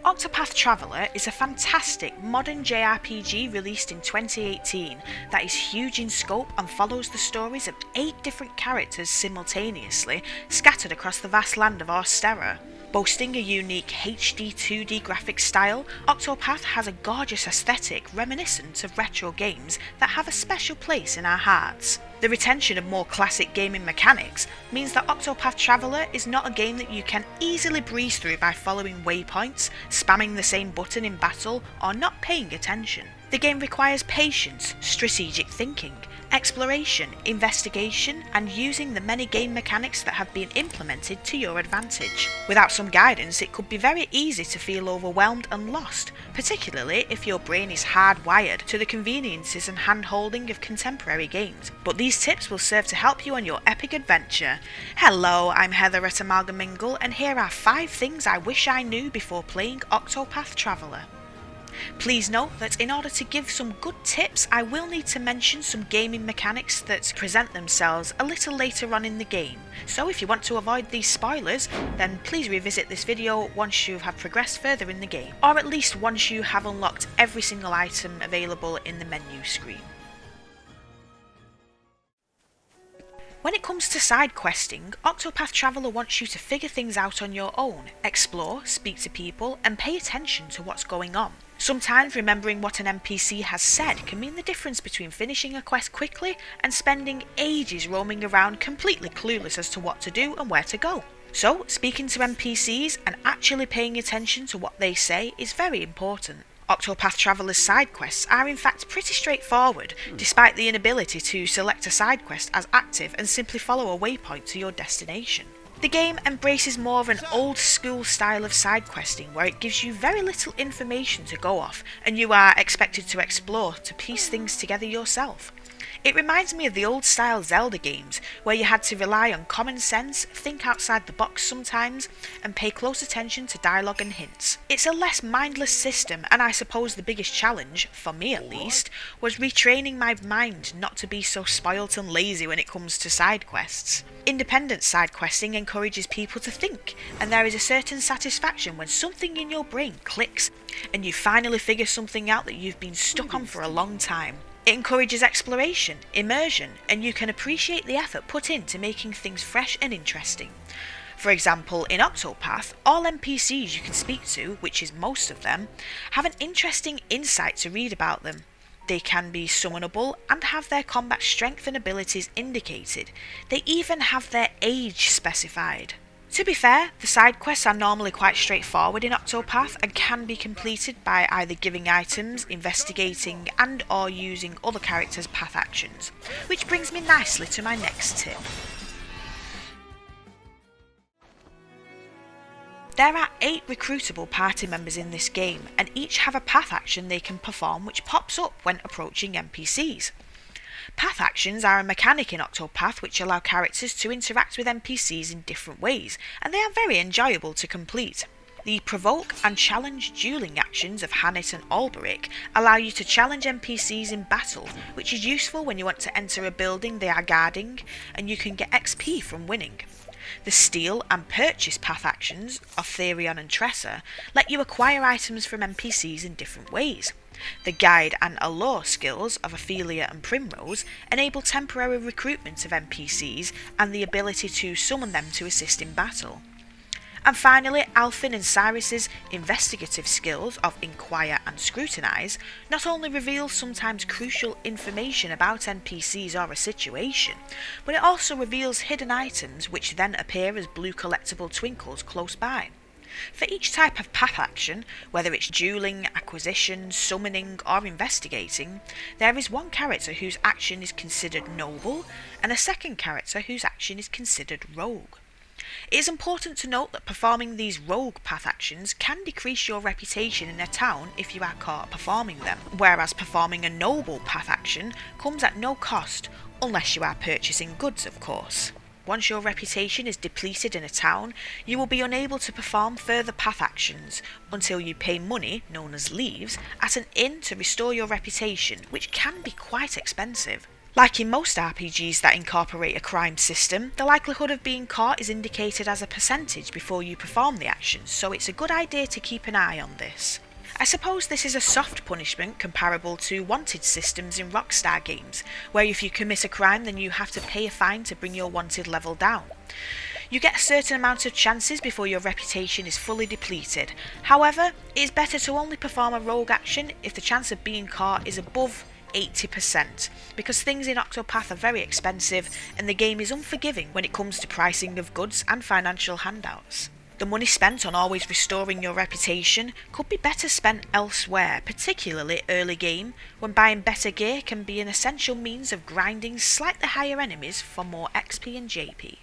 Octopath Traveler is a fantastic modern JRPG released in 2018 that is huge in scope and follows the stories of 8 different characters simultaneously scattered across the vast land of Orstera. Boasting a unique HD 2D graphic style, Octopath has a gorgeous aesthetic reminiscent of retro games that have a special place in our hearts. The retention of more classic gaming mechanics means that Octopath Traveler is not a game that you can easily breeze through by following waypoints, spamming the same button in battle, or not paying attention. The game requires patience, strategic thinking, exploration, investigation, and using the many game mechanics that have been implemented to your advantage. Without some guidance, it could be very easy to feel overwhelmed and lost, particularly if your brain is hardwired to the conveniences and hand-holding of contemporary games. But these tips will serve to help you on your epic adventure. Hello, I'm Heather at Amalgamingle, and here are 5 things I wish I knew before playing Octopath Traveler. Please note that in order to give some good tips, I will need to mention some gaming mechanics that present themselves a little later on in the game. So if you want to avoid these spoilers, then please revisit this video once you have progressed further in the game, or at least once you have unlocked every single item available in the menu screen. When it comes to side questing, Octopath Traveler wants you to figure things out on your own, explore, speak to people, and pay attention to what's going on. Sometimes remembering what an NPC has said can mean the difference between finishing a quest quickly and spending ages roaming around completely clueless as to what to do and where to go. So, speaking to NPCs and actually paying attention to what they say is very important. Octopath Traveler's side quests are in fact pretty straightforward, despite the inability to select a side quest as active and simply follow a waypoint to your destination. The game embraces more of an old school style of side questing where it gives you very little information to go off and you are expected to explore to piece things together yourself. It reminds me of the old style Zelda games where you had to rely on common sense, think outside the box sometimes, and pay close attention to dialogue and hints. It's a less mindless system, and I suppose the biggest challenge, for me at least, was retraining my mind not to be so spoilt and lazy when it comes to side quests. Independent side questing encourages people to think, and there is a certain satisfaction when something in your brain clicks and you finally figure something out that you've been stuck on for a long time. It encourages exploration, immersion, and you can appreciate the effort put into making things fresh and interesting. For example, in Octopath, all NPCs you can speak to, which is most of them, have an interesting insight to read about them. They can be summonable and have their combat strength and abilities indicated. They even have their age specified. To be fair, the side quests are normally quite straightforward in Octopath and can be completed by either giving items, investigating and or using other characters' path actions, which brings me nicely to my next tip. There are 8 recruitable party members in this game, and each have a path action they can perform which pops up when approaching NPCs. Path actions are a mechanic in Octopath which allow characters to interact with NPCs in different ways, and they are very enjoyable to complete. The provoke and challenge dueling actions of Hannet and Alberic allow you to challenge NPCs in battle, which is useful when you want to enter a building they are guarding, and you can get XP from winning. The steal and purchase path actions of Therion and Tressa let you acquire items from NPCs in different ways. The guide and allure skills of Ophelia and Primrose enable temporary recruitment of NPCs and the ability to summon them to assist in battle. And finally, Alfyn and Cyrus's investigative skills of Inquire and Scrutinize not only reveal sometimes crucial information about NPCs or a situation, but it also reveals hidden items which then appear as blue collectible twinkles close by. For each type of path action, whether it's dueling, acquisition, summoning or investigating, there is one character whose action is considered noble and a second character whose action is considered rogue. It is important to note that performing these rogue path actions can decrease your reputation in a town if you are caught performing them, whereas performing a noble path action comes at no cost, unless you are purchasing goods of course. Once your reputation is depleted in a town, you will be unable to perform further path actions until you pay money, known as leaves, at an inn to restore your reputation, which can be quite expensive. Like in most RPGs that incorporate a crime system, the likelihood of being caught is indicated as a percentage before you perform the actions, so it's a good idea to keep an eye on this. I suppose this is a soft punishment comparable to wanted systems in Rockstar games, where if you commit a crime then you have to pay a fine to bring your wanted level down. You get a certain amount of chances before your reputation is fully depleted. However, it is better to only perform a rogue action if the chance of being caught is above 80%, because things in Octopath are very expensive and the game is unforgiving when it comes to pricing of goods and financial handouts. The money spent on always restoring your reputation could be better spent elsewhere, particularly early game, when buying better gear can be an essential means of grinding slightly higher enemies for more XP and JP.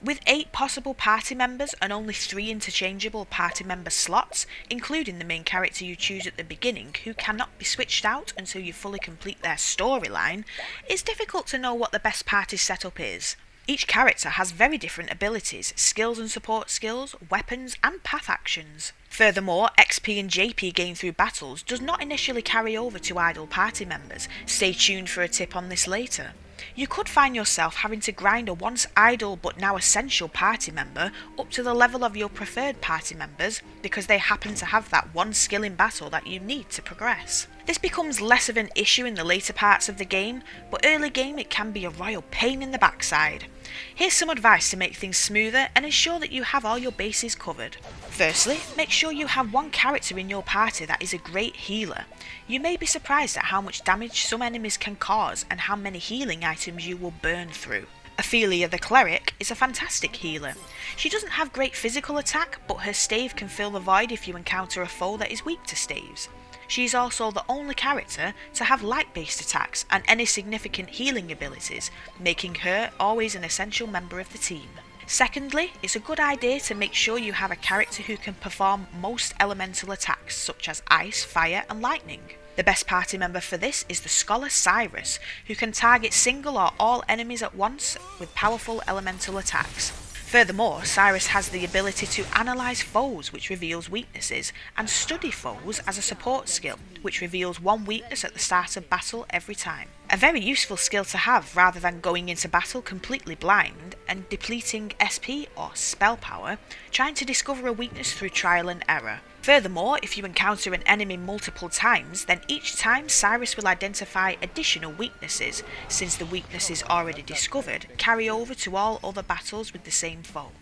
With 8 possible party members and only 3 interchangeable party member slots, including the main character you choose at the beginning who cannot be switched out until you fully complete their storyline, it's difficult to know what the best party setup is. Each character has very different abilities, skills and support skills, weapons and path actions. Furthermore, XP and JP gained through battles does not initially carry over to idle party members. Stay tuned for a tip on this later. You could find yourself having to grind a once idle but now essential party member up to the level of your preferred party members because they happen to have that one skill in battle that you need to progress. This becomes less of an issue in the later parts of the game, but early game it can be a royal pain in the backside. Here's some advice to make things smoother and ensure that you have all your bases covered. Firstly, make sure you have one character in your party that is a great healer. You may be surprised at how much damage some enemies can cause and how many healing items you will burn through. Ophelia the Cleric is a fantastic healer. She doesn't have great physical attack, but her stave can fill the void if you encounter a foe that is weak to staves. She is also the only character to have light-based attacks and any significant healing abilities, making her always an essential member of the team. Secondly, it's a good idea to make sure you have a character who can perform most elemental attacks such as ice, fire and lightning. The best party member for this is the Scholar Cyrus, who can target single or all enemies at once with powerful elemental attacks. Furthermore, Cyrus has the ability to analyse foes, which reveals weaknesses, and study foes as a support skill, which reveals one weakness at the start of battle every time. A very useful skill to have rather than going into battle completely blind and depleting SP or spell power, trying to discover a weakness through trial and error. Furthermore, if you encounter an enemy multiple times, then each time Cyrus will identify additional weaknesses, since the weaknesses already discovered carry over to all other battles with the same foe.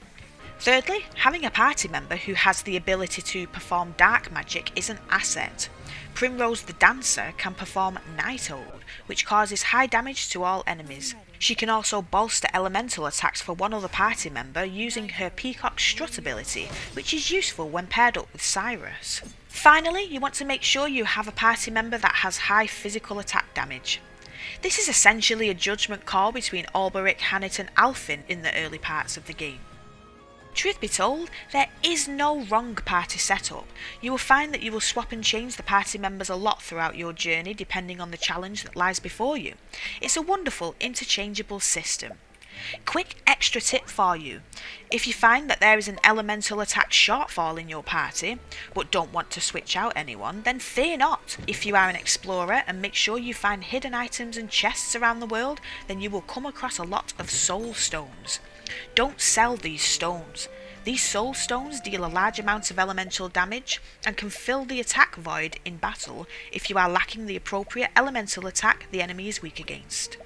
Thirdly, having a party member who has the ability to perform dark magic is an asset. Primrose the Dancer can perform Night Ode, which causes high damage to all enemies. She can also bolster elemental attacks for one other party member using her Peacock Strut ability, which is useful when paired up with Cyrus. Finally, you want to make sure you have a party member that has high physical attack damage. This is essentially a judgment call between Alberic, Hannett and Alfin in the early parts of the game. Truth be told, there is no wrong party setup. You will find that you will swap and change the party members a lot throughout your journey depending on the challenge that lies before you. It's a wonderful interchangeable system. Quick extra tip for you. If you find that there is an elemental attack shortfall in your party, but don't want to switch out anyone, then fear not. If you are an explorer and make sure you find hidden items and chests around the world, then you will come across a lot of soul stones. Don't sell these stones. These soul stones deal a large amount of elemental damage and can fill the attack void in battle if you are lacking the appropriate elemental attack the enemy is weak against.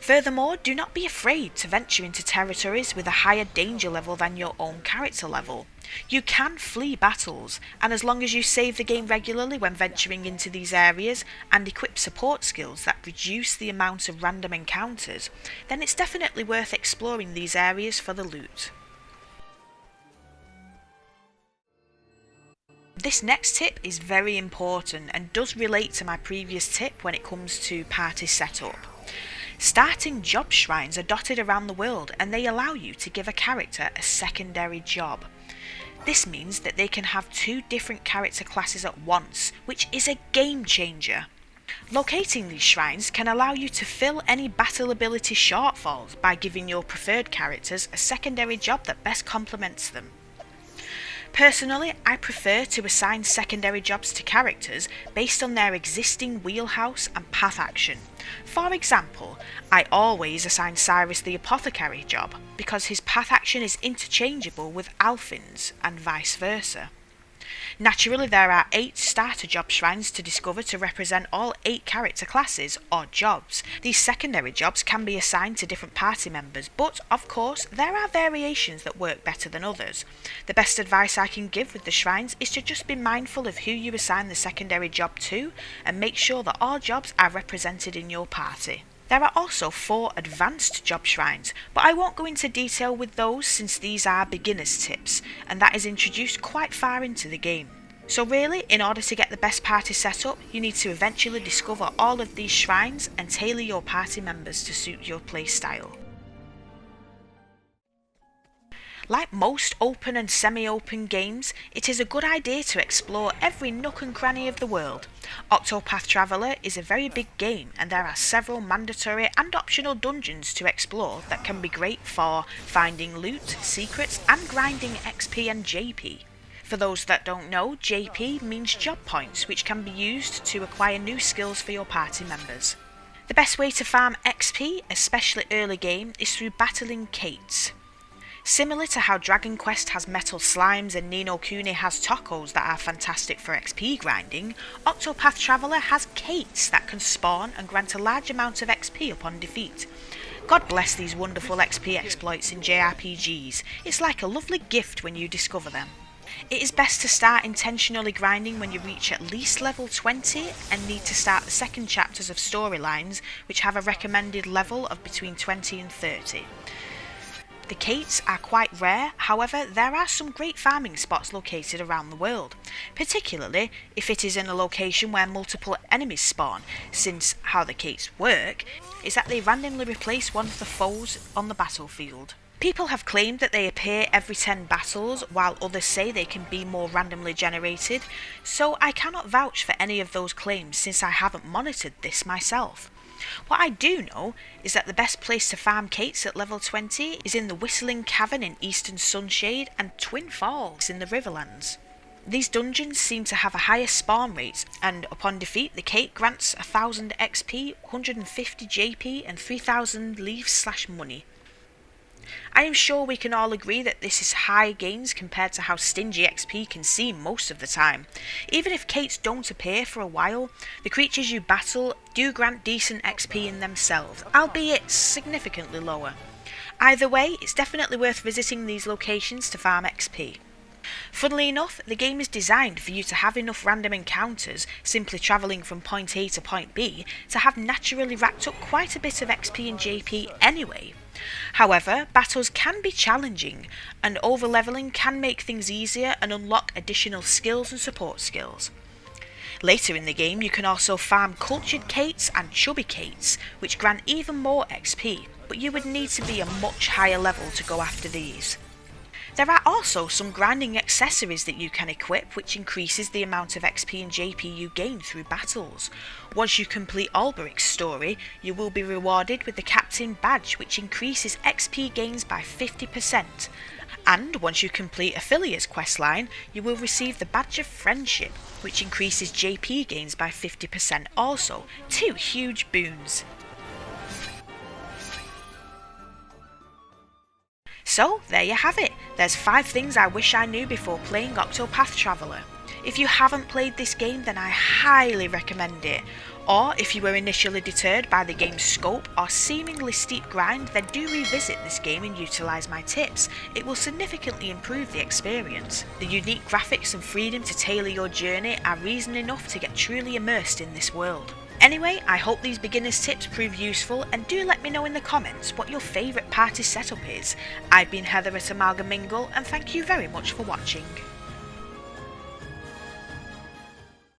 Furthermore, do not be afraid to venture into territories with a higher danger level than your own character level. You can flee battles, and as long as you save the game regularly when venturing into these areas and equip support skills that reduce the amount of random encounters, then it's definitely worth exploring these areas for the loot. This next tip is very important and does relate to my previous tip when it comes to party setup. Starting job shrines are dotted around the world and they allow you to give a character a secondary job. This means that they can have 2 different character classes at once, which is a game changer. Locating these shrines can allow you to fill any battle ability shortfalls by giving your preferred characters a secondary job that best complements them. Personally, I prefer to assign secondary jobs to characters based on their existing wheelhouse and path action. For example, I always assign Cyrus the Apothecary job because his path action is interchangeable with Alfin's and vice versa. Naturally, there are 8 starter job shrines to discover to represent all 8 character classes or jobs. These secondary jobs can be assigned to different party members, but of course there are variations that work better than others. The best advice I can give with the shrines is to just be mindful of who you assign the secondary job to and make sure that all jobs are represented in your party. There are also 4 advanced job shrines, but I won't go into detail with those since these are beginner's tips, and that is introduced quite far into the game. So really, in order to get the best party setup, you need to eventually discover all of these shrines and tailor your party members to suit your playstyle. Like most open and semi-open games, it is a good idea to explore every nook and cranny of the world. Octopath Traveler is a very big game and there are several mandatory and optional dungeons to explore that can be great for finding loot, secrets and grinding XP and JP. For those that don't know, JP means job points, which can be used to acquire new skills for your party members. The best way to farm XP, especially early game, is through battling Kates. Similar to how Dragon Quest has metal slimes and Ni no Kuni has tacos that are fantastic for XP grinding, Octopath Traveler has Kates that can spawn and grant a large amount of XP upon defeat. God bless these wonderful XP exploits in JRPGs, it's like a lovely gift when you discover them. It is best to start intentionally grinding when you reach at least level 20 and need to start the second chapters of storylines which have a recommended level of between 20 and 30. The Kates are quite rare, however there are some great farming spots located around the world, particularly if it is in a location where multiple enemies spawn, since how the Kates work is that they randomly replace one of the foes on the battlefield. People have claimed that they appear every 10 battles, while others say they can be more randomly generated, so I cannot vouch for any of those claims since I haven't monitored this myself. What I do know is that the best place to farm Kates at level 20 is in the Whistling Cavern in Eastern Sunshade and Twin Falls in the Riverlands. These dungeons seem to have a higher spawn rate, and upon defeat the Kate grants 1000 XP, 150 JP and 3000 leaves/money. I am sure we can all agree that this is high gains compared to how stingy XP can seem most of the time. Even if Kates don't appear for a while, the creatures you battle do grant decent XP in themselves, albeit significantly lower. Either way, it's definitely worth visiting these locations to farm XP. Funnily enough, the game is designed for you to have enough random encounters, simply travelling from point A to point B, to have naturally racked up quite a bit of XP and JP anyway. However, battles can be challenging, and overleveling can make things easier and unlock additional skills and support skills. Later in the game you can also farm cultured Kates and chubby Kates, which grant even more XP, but you would need to be a much higher level to go after these. There are also some grinding accessories that you can equip which increases the amount of XP and JP you gain through battles. Once you complete Alberic's story, you will be rewarded with the Captain Badge which increases XP gains by 50%. And once you complete Aphelia's questline, you will receive the Badge of Friendship which increases JP gains by 50% also. 2 huge boons. So, there you have it. There's 5 things I wish I knew before playing Octopath Traveler. If you haven't played this game, then I highly recommend it. Or, if you were initially deterred by the game's scope or seemingly steep grind, then do revisit this game and utilise my tips. It will significantly improve the experience. The unique graphics and freedom to tailor your journey are reason enough to get truly immersed in this world. Anyway, I hope these beginners tips prove useful, and do let me know in the comments what your favourite party setup is. I've been Heather at Amalgamingle, and thank you very much for watching.